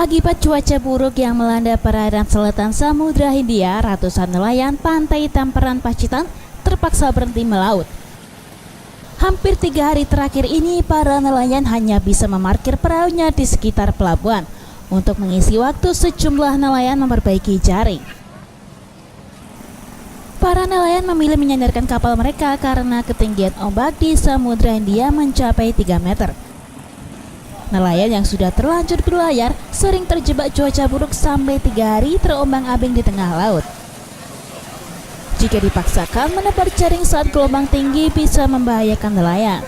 Akibat cuaca buruk yang melanda perairan selatan Samudra Hindia, ratusan nelayan pantai Tamperan Pacitan terpaksa berhenti melaut. Hampir 3 hari terakhir ini, para nelayan hanya bisa memarkir perahunya di sekitar pelabuhan. Untuk mengisi waktu, sejumlah nelayan memperbaiki jaring. Para nelayan memilih menyandarkan kapal mereka karena ketinggian ombak di Samudra Hindia mencapai 3 meter. Nelayan yang sudah terlanjur berlayar sering terjebak cuaca buruk sampai 3 hari terombang-ambing di tengah laut. Jika dipaksakan menebar jaring saat gelombang tinggi bisa membahayakan nelayan.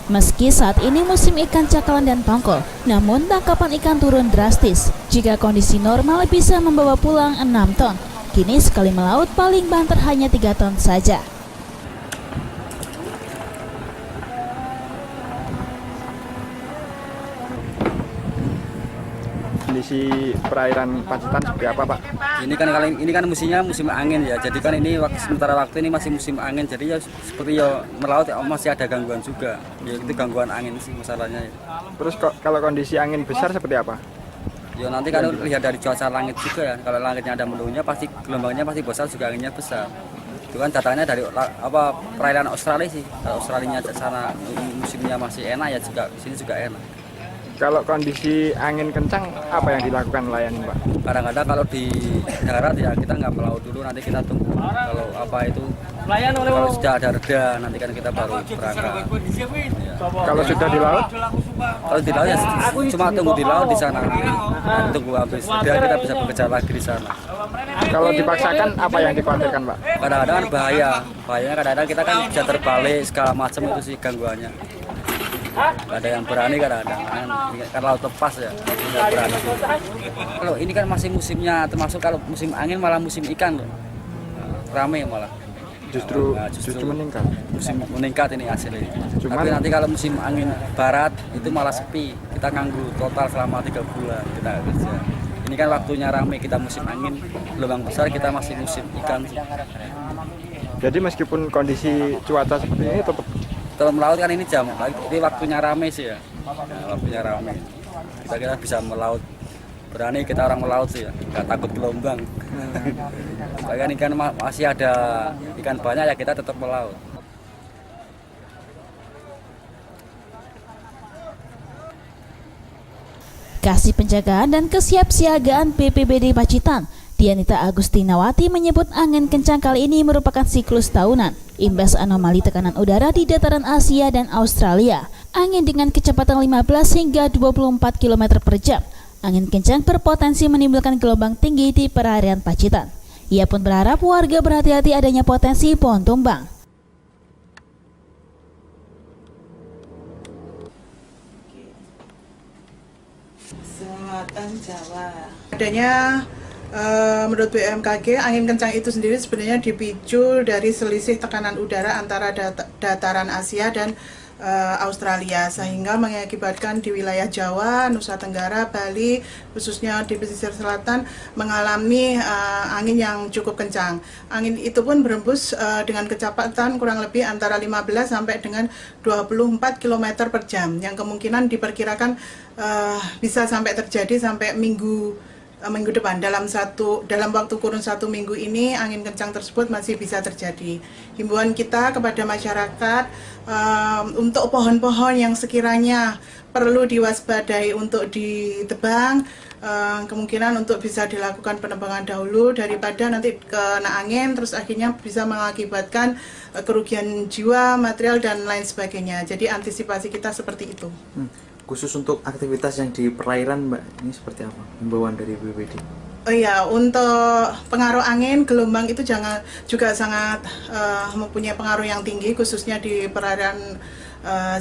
Meski saat ini musim ikan cakalang dan tongkol, namun tangkapan ikan turun drastis. Jika kondisi normal bisa membawa pulang 6 ton, kini sekali melaut paling banter hanya 3 ton saja. Kondisi perairan Pacitan seperti apa, Pak? Ini kan musimnya musim angin ya. Jadi kan ini sementara waktu ini masih musim angin. Jadi ya seperti ya melaut ya, masih ada gangguan juga. Ya itu gangguan angin sih masalahnya. Ya. Terus kalau kondisi angin besar seperti apa? Ya nanti kalau lihat dari cuaca langit juga ya. Kalau langitnya ada mendungnya pasti gelombangnya pasti besar juga anginnya besar. Itu kan datangnya dari perairan Australia sih. Kalau Australianya ke sana musimnya masih enak ya juga sini juga enak. Kalau kondisi angin kencang, apa yang dilakukan nelayan, Pak? Kadang-kadang kalau di darat ya kita nggak melaut dulu, nanti kita tunggu kalau apa itu kalau sudah ada reda nanti kan kita baru berangkat. Ya. Kalau sudah di laut? Kalau di laut ya cuma tunggu di laut di sana, tunggu habis biar kita bisa bekerja lagi di sana. Kalau dipaksakan, apa yang dikhawatirkan, Pak? Kadang-kadang kan bahayanya kadang-kadang kita kan bisa terbalik segala macam itu sih gangguannya. Ada yang berani kadang-kadang kan laut lepas ya, tidak berani. Kalau ini kan masih musimnya, termasuk kalau musim angin malah musim ikan loh, rame malah. Justru meningkat. Musim meningkat ini hasilnya. Cuman, tapi nanti kalau musim angin barat itu malah sepi, kita nganggur total selama 3 bulan kita kerja. Ini kan waktunya rame, kita musim angin, gelombang besar, kita masih musim ikan. Jadi meskipun kondisi cuaca seperti ini Kalau melaut kan ini waktunya rame sih ya, waktunya rame. Kita bisa melaut, berani kita orang melaut sih ya, nggak takut gelombang. Bahkan ikan masih ada ikan banyak ya kita tetap melaut. Kasih Penjagaan dan Kesiapsiagaan BPBD Pacitan, Dianita Agustinawati menyebut angin kencang kali ini merupakan siklus tahunan, imbas anomali tekanan udara di dataran Asia dan Australia. Angin dengan kecepatan 15 hingga 24 km per jam. Angin kencang berpotensi menimbulkan gelombang tinggi di perairan Pacitan. Ia pun berharap warga berhati-hati adanya potensi pohon tumbang. Selatan Jawa. Adanya menurut BMKG, angin kencang itu sendiri sebenarnya dipicu dari selisih tekanan udara antara dataran Asia dan Australia, sehingga mengakibatkan di wilayah Jawa, Nusa Tenggara, Bali, khususnya di pesisir selatan mengalami angin yang cukup kencang. Angin itu pun berembus dengan kecepatan kurang lebih antara 15 sampai dengan 24 km per jam, yang kemungkinan diperkirakan bisa sampai terjadi sampai minggu depan. Dalam waktu kurun 1 minggu ini angin kencang tersebut masih bisa terjadi. Himbauan kita kepada masyarakat untuk pohon-pohon yang sekiranya perlu diwaspadai untuk ditebang, kemungkinan untuk bisa dilakukan penebangan dahulu daripada nanti kena angin terus akhirnya bisa mengakibatkan kerugian jiwa, material dan lain sebagainya. Jadi antisipasi kita seperti itu. Khusus untuk aktivitas yang di perairan, Mbak, ini seperti apa himbauan dari BPBD? Oh iya, untuk pengaruh angin, gelombang itu juga sangat mempunyai pengaruh yang tinggi, khususnya di perairan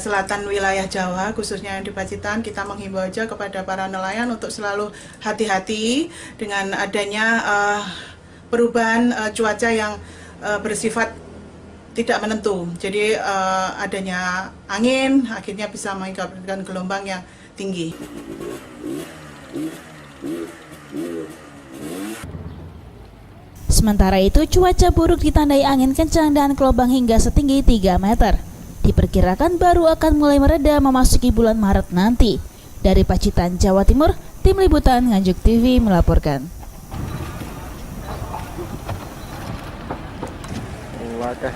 selatan wilayah Jawa, khususnya di Pacitan. Kita menghimbau aja kepada para nelayan untuk selalu hati-hati dengan adanya perubahan cuaca yang bersifat tidak menentu. Jadi adanya angin akhirnya bisa mengakibatkan gelombang yang tinggi. Sementara itu, cuaca buruk ditandai angin kencang dan gelombang hingga setinggi 3 meter. Diperkirakan baru akan mulai mereda memasuki bulan Maret nanti. Dari Pacitan, Jawa Timur, Tim Liputan Nganjuk TV melaporkan. Oke.